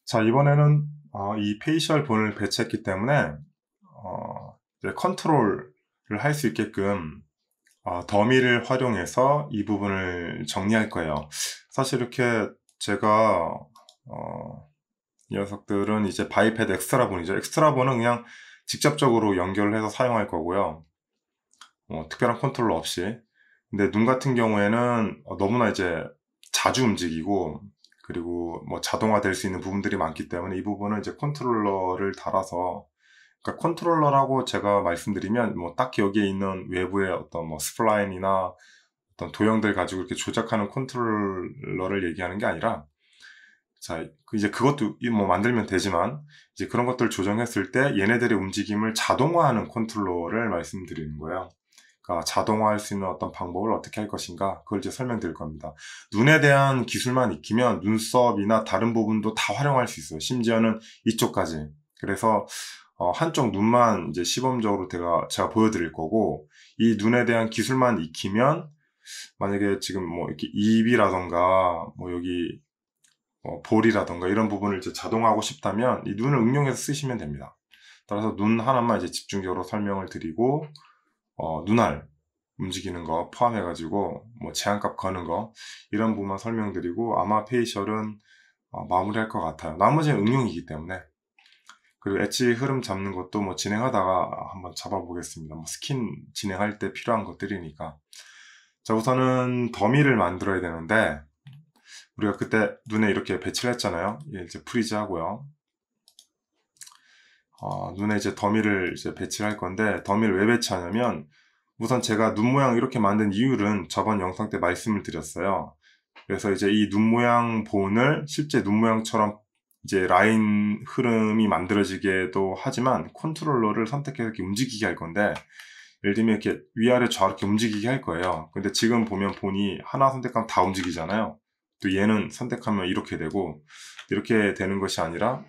자, 이번에는 이 페이셜 본을 배치했기 때문에 이제 컨트롤을 할 수 있게끔 더미를 활용해서 이 부분을 정리할 거예요. 사실 이렇게 제가 이 녀석들은 이제 바이패드 엑스트라 본이죠. 엑스트라 본은 그냥 직접적으로 연결을 해서 사용할 거고요. 특별한 컨트롤 없이. 근데 눈 같은 경우에는 너무나 이제 자주 움직이고, 그리고 뭐 자동화될 수 있는 부분들이 많기 때문에 이 부분은 이제 컨트롤러를 달아서, 그러니까 컨트롤러라고 제가 말씀드리면 뭐 딱히 여기에 있는 외부의 어떤 뭐 스플라인이나 어떤 도형들 가지고 이렇게 조작하는 컨트롤러를 얘기하는 게 아니라, 자, 이제 그것도 뭐 만들면 되지만, 이제 그런 것들 조정했을 때 얘네들의 움직임을 자동화하는 컨트롤러를 말씀드리는 거예요. 그러니까 자동화할 수 있는 어떤 방법을 어떻게 할 것인가, 그걸 이제 설명드릴 겁니다. 눈에 대한 기술만 익히면 눈썹이나 다른 부분도 다 활용할 수 있어요. 심지어는 이쪽까지. 그래서 한쪽 눈만 이제 시범적으로 제가 보여드릴 거고, 이 눈에 대한 기술만 익히면 만약에 지금 뭐 이렇게 입이라던가 뭐 여기 볼이라던가 이런 부분을 이제 자동화하고 싶다면 이 눈을 응용해서 쓰시면 됩니다. 따라서 눈 하나만 이제 집중적으로 설명을 드리고 눈알 움직이는 거 포함해가지고 뭐 제한값 거는 거 이런 부분만 설명드리고 아마 페이셜은 마무리할 것 같아요. 나머지는 응용이기 때문에. 그리고 엣지 흐름 잡는 것도 뭐 진행하다가 한번 잡아보겠습니다. 뭐 스킨 진행할 때 필요한 것들이니까. 자, 우선은 더미를 만들어야 되는데 우리가 그때 눈에 이렇게 배치를 했잖아요. 이제 프리즈 하고요. 눈에 이제 더미를 이제 배치를 할 건데 더미를 왜 배치하냐면 우선 제가 눈 모양 이렇게 만든 이유는 저번 영상 때 말씀을 드렸어요. 그래서 이제 이 눈 모양 본을 실제 눈 모양처럼 이제 라인 흐름이 만들어지게도 하지만 컨트롤러를 선택해서 이렇게 움직이게 할 건데 예를 들면 이렇게 위아래 좌우 이렇게 움직이게 할 거예요. 근데 지금 보면 본이 하나 선택하면 다 움직이잖아요. 또 얘는 선택하면 이렇게 되고 이렇게 되는 것이 아니라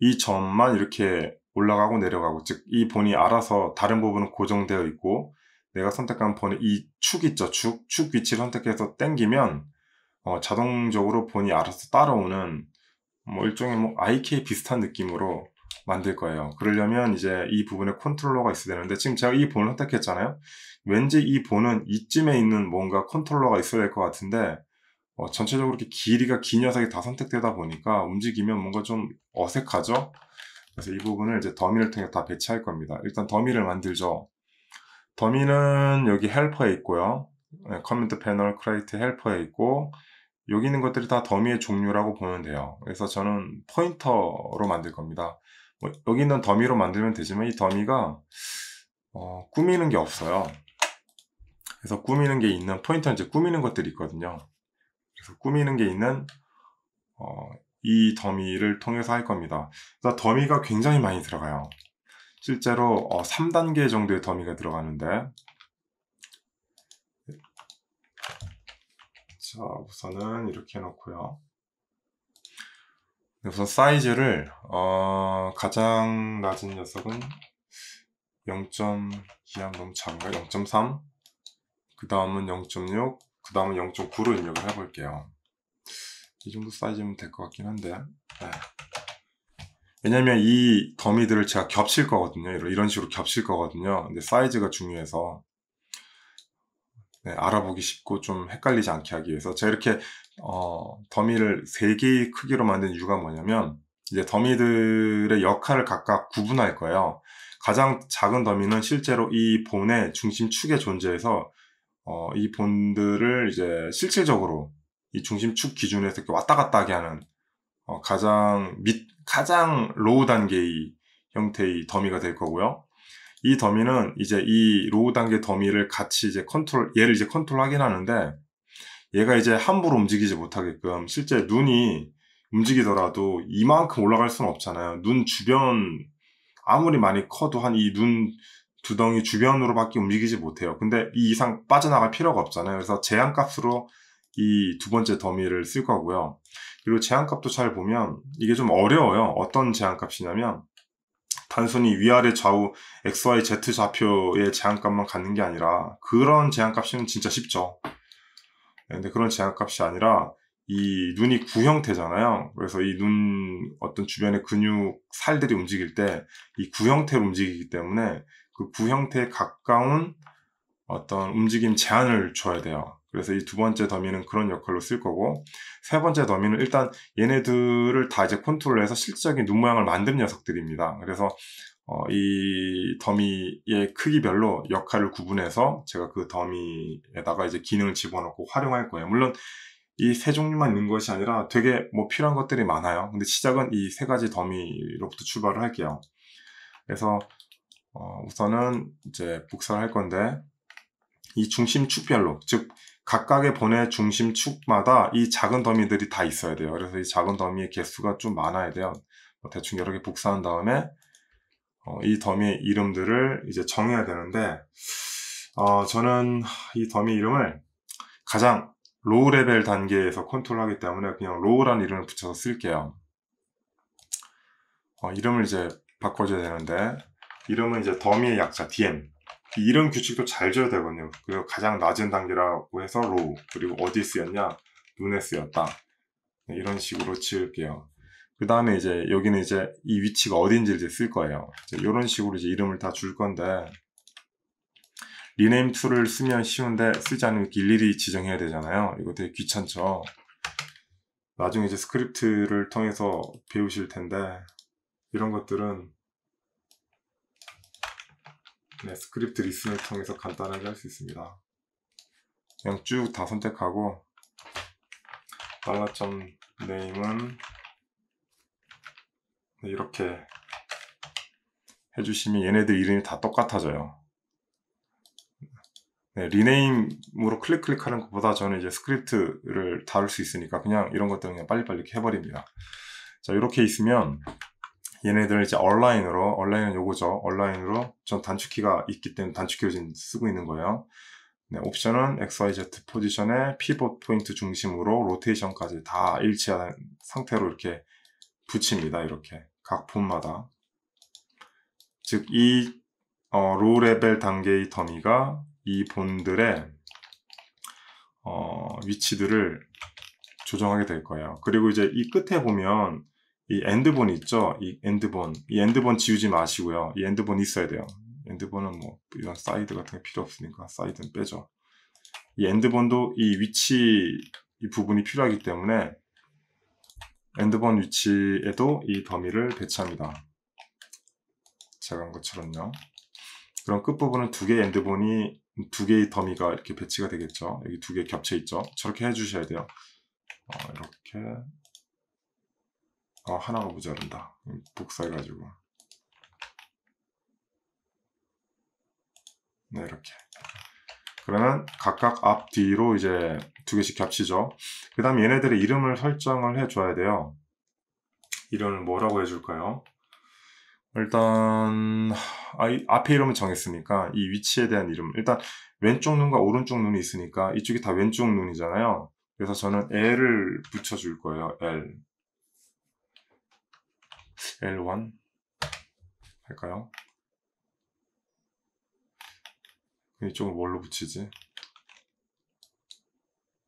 이 점만 이렇게 올라가고 내려가고 즉 이 본이 알아서 다른 부분은 고정되어 있고 내가 선택한 본의 이 축 있죠. 축 위치를 선택해서 당기면 자동적으로 본이 알아서 따라오는 뭐 일종의 뭐 IK 비슷한 느낌으로 만들 거예요. 그러려면 이제 이 부분에 컨트롤러가 있어야 되는데 지금 제가 이 본을 선택했잖아요. 왠지 이 본은 이쯤에 있는 뭔가 컨트롤러가 있어야 될 것 같은데 전체적으로 이렇게 길이가 긴 녀석이 다 선택되다 보니까 움직이면 뭔가 좀 어색하죠? 그래서 이 부분을 이제 더미를 통해 다 배치할 겁니다. 일단 더미를 만들죠. 더미는 여기 헬퍼에 있고요. 커맨드 패널 크리에이트 헬퍼에 있고 여기 있는 것들이 다 더미의 종류라고 보면 돼요. 그래서 저는 포인터로 만들 겁니다. 여기 있는 더미로 만들면 되지만 이 더미가 꾸미는 게 없어요. 그래서 꾸미는 게 있는 포인터는 이제 꾸미는 것들이 있거든요. 그래서 꾸미는 게 있는 이 더미를 통해서 할 겁니다. 그래서 더미가 굉장히 많이 들어가요. 실제로 3단계 정도의 더미가 들어가는데 자 우선은 이렇게 해놓고요. 우선 사이즈를 가장 낮은 녀석은 0.2 너무 작은가? 0.3 그 다음은 0.6 그 다음은 0.9로 입력을 해볼게요. 이 정도 사이즈면 될 것 같긴 한데 네. 왜냐면 이 더미들을 제가 겹칠 거거든요. 이런 식으로 겹칠 거거든요. 근데 사이즈가 중요해서 네, 알아보기 쉽고 좀 헷갈리지 않게 하기 위해서 제가 이렇게 더미를 3개의 크기로 만든 이유가 뭐냐면 이제 더미들의 역할을 각각 구분할 거예요. 가장 작은 더미는 실제로 이 본의 중심축에 존재해서 이 본들을 이제 실질적으로 이 중심축 기준에서 이렇게 왔다 갔다 하게 하는 가장 로우 단계의 형태의 더미가 될 거고요. 이 더미는 이제 이 로우 단계 더미를 같이 이제 얘를 이제 컨트롤하긴 하는데 얘가 이제 함부로 움직이지 못하게끔 실제 눈이 움직이더라도 이만큼 올라갈 수는 없잖아요. 눈 주변 아무리 많이 커도 한 이 눈 두덩이 주변으로밖에 움직이지 못해요. 근데 이 이상 빠져나갈 필요가 없잖아요. 그래서 제한값으로 이 두 번째 더미를 쓸 거고요. 그리고 제한값도 잘 보면 이게 좀 어려워요. 어떤 제한값이냐면 단순히 위아래 좌우 XY, Z 좌표의 제한값만 갖는 게 아니라 그런 제한값이면 진짜 쉽죠. 근데 그런 제한값이 아니라 이 눈이 구 형태잖아요. 그래서 이 눈 어떤 주변의 근육 살들이 움직일 때 이 구 형태로 움직이기 때문에 그 구 형태에 가까운 어떤 움직임 제한을 줘야 돼요. 그래서 이 두 번째 더미는 그런 역할로 쓸 거고, 세 번째 더미는 일단 얘네들을 다 이제 컨트롤해서 실질적인 눈 모양을 만든 녀석들입니다. 그래서 이 더미의 크기별로 역할을 구분해서 제가 그 더미에다가 이제 기능을 집어넣고 활용할 거예요. 물론 이 세 종류만 있는 것이 아니라 되게 뭐 필요한 것들이 많아요. 근데 시작은 이 세 가지 더미로부터 출발을 할게요. 그래서 우선은 이제 복사를 할 건데, 이 중심축별로, 즉 각각의 본의 중심축마다 이 작은 더미들이 다 있어야 돼요. 그래서 이 작은 더미의 개수가 좀 많아야 돼요. 대충 여러 개 복사한 다음에 이 더미의 이름들을 이제 정해야 되는데, 저는 이 더미 이름을 가장 로우 레벨 단계에서 컨트롤하기 때문에 그냥 로우라는 이름을 붙여서 쓸게요. 이름을 이제 바꿔줘야 되는데, 이름은 이제 더미의 약자 DM. 이 이름 규칙도 잘 줘야 되거든요. 그리고 가장 낮은 단계라고 해서 로우, 그리고 어디 쓰였냐, 눈에 쓰였다. 이런 식으로 지을게요. 그 다음에 이제 여기는 이제 이 위치가 어딘지를 이제 쓸 거예요. 이런 식으로 이제 이름을 다 줄 건데, 리네임 툴을 쓰면 쉬운데 쓰지 않으면 일일이 지정해야 되잖아요. 이거 되게 귀찮죠. 나중에 이제 스크립트를 통해서 배우실 텐데, 이런 것들은 스크립트 리슨을 통해서 간단하게 할 수 있습니다. 그냥 쭉 다 선택하고 달러점 네임은 이렇게 해주시면 얘네들 이름이 다 똑같아져요. 리네임으로 클릭하는 것보다 저는 이제 스크립트를 다룰 수 있으니까 그냥 이런 것들은 그냥 빨리빨리 이렇게 해버립니다. 자, 이렇게 있으면 얘네들을 이제 온라인은 요거죠. 온라인으로 전 단축키가 있기 때문에 단축키를 지금 쓰고 있는 거예요. 옵션은 XYZ 포지션에 피봇 포인트 중심으로 로테이션까지 다 일치한 상태로 이렇게 붙입니다. 이렇게 각 본마다. 즉 이 로우 레벨 단계의 더미가 이 본들의 위치들을 조정하게 될 거예요. 그리고 이제 이 끝에 보면 이 엔드본이 있죠. 이 엔드본 지우지 마시고요. 이 엔드본 있어야 돼요. 엔드본은 뭐 이런 사이드 같은 게 필요 없으니까 사이드는 빼죠. 이 엔드본도 이 위치 이 부분이 필요하기 때문에 엔드본 위치에도 이 더미를 배치합니다. 제가 한 것처럼요. 그럼 끝부분은 두 개의 엔드본이 두 개의 더미가 이렇게 배치가 되겠죠. 여기 두 개 겹쳐 있죠. 저렇게 해주셔야 돼요. 이렇게 하나가 모자른다. 복사해가지고 네, 이렇게. 그러면 각각 앞, 뒤로 이제 두 개씩 겹치죠. 그 다음에 얘네들의 이름을 설정을 해줘야 돼요. 이름을 뭐라고 해줄까요? 일단 앞에 이름은 정했으니까 이 위치에 대한 이름, 일단 왼쪽 눈과 오른쪽 눈이 있으니까 이쪽이 다 왼쪽 눈이잖아요. 그래서 저는 L을 붙여줄 거예요. L1 할까요? 이쪽은 뭘로 붙이지?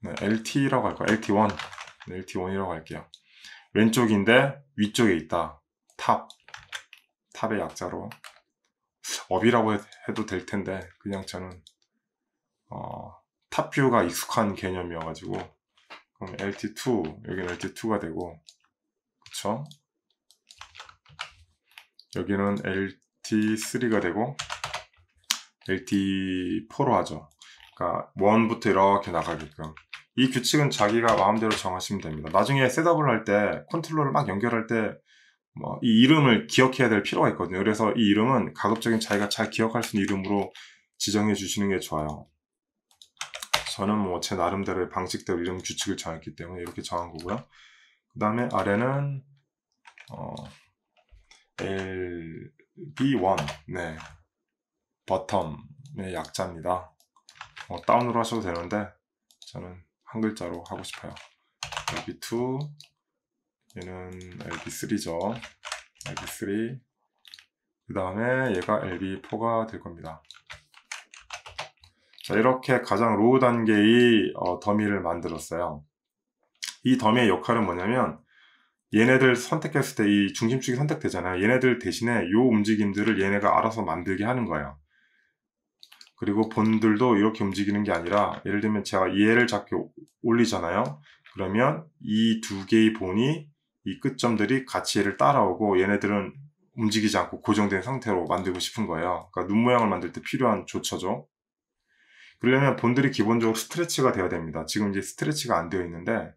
네, LT라고 할까요? LT1. 네, LT1이라고 할게요. 왼쪽인데 위쪽에 있다. 탑의 약자로. 업이라고 해도 될 텐데, 그냥 저는, 탑뷰가 익숙한 개념이어가지고, 그럼 LT2, 여기는 LT2가 되고, 그쵸? 여기는 LT3가 되고, LT4로 하죠. 그러니까 1부터 이렇게 나가게끔. 이 규칙은 자기가 마음대로 정하시면 됩니다. 나중에 셋업을 할 때, 컨트롤을 막 연결할 때, 이 이름을 기억해야 될 필요가 있거든요. 그래서 이 이름은 가급적인 자기가 잘 기억할 수 있는 이름으로 지정해 주시는 게 좋아요. 저는 제 나름대로의 방식대로 이름 규칙을 정했기 때문에 이렇게 정한 거고요. 그 다음에 아래는 LB1, 네, 버텀의 약자입니다. 다운으로 하셔도 되는데 저는 한 글자로 하고 싶어요. LB2, 얘는 LB3죠. LB3, 그 다음에 얘가 LB4가 될 겁니다. 자, 이렇게 가장 로우 단계의 더미를 만들었어요. 이 더미의 역할은 뭐냐면 얘네들 선택했을 때 이 중심축이 선택되잖아요. 얘네들 대신에 요 움직임들을 얘네가 알아서 만들게 하는 거예요. 그리고 본들도 이렇게 움직이는 게 아니라 예를 들면 제가 얘를 잡게 올리잖아요. 그러면 이 두 개의 본이 이 끝점들이 같이 얘를 따라오고 얘네들은 움직이지 않고 고정된 상태로 만들고 싶은 거예요. 그러니까 눈 모양을 만들 때 필요한 조처죠. 그러려면 본들이 기본적으로 스트레치가 돼야 됩니다. 지금 이제 스트레치가 안 되어 있는데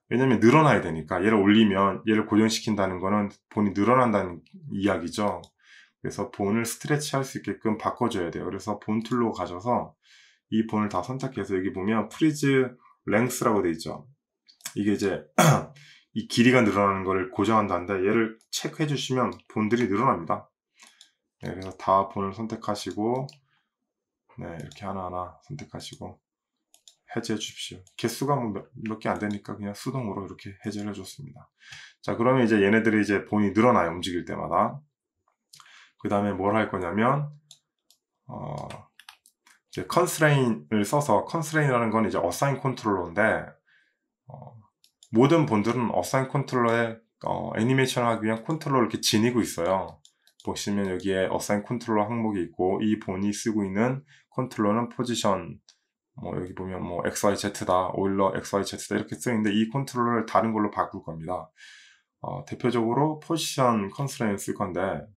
왜냐면 늘어나야 되니까 얘를 올리면 얘를 고정시킨다는 거는 본이 늘어난다는 이야기죠. 그래서 본을 스트레치 할 수 있게끔 바꿔줘야 돼요. 그래서 본 툴로 가셔서 이 본을 다 선택해서 여기 보면 프리즈 랭스라고 돼 있죠. 이게 이제 이 길이가 늘어나는 거를 고정한다는데 얘를 체크해 주시면 본들이 늘어납니다. 네, 그래서 다 본을 선택하시고 네, 이렇게 하나하나 선택하시고 해제해 주십시오. 개수가 몇 개 안 되니까 그냥 수동으로 이렇게 해제를 해줬습니다. 자, 그러면 이제 얘네들이 이제 본이 늘어나요. 움직일 때마다. 그 다음에 뭘 할 거냐면 이제 컨스트레인을 써서 컨스트레인이라는 건 이제 어사인 컨트롤러인데 모든 본들은 어사인 컨트롤러에 애니메이션을 하기 위한 컨트롤러를 이렇게 지니고 있어요. 보시면 여기에 어사인 컨트롤러 항목이 있고 이 본이 쓰고 있는 컨트롤러는 포지션 뭐 여기 보면 뭐 XYZ다, 오일러 XYZ다 이렇게 쓰여있는데 이 컨트롤러를 다른 걸로 바꿀 겁니다. 대표적으로 포지션 컨스트레인 쓸 건데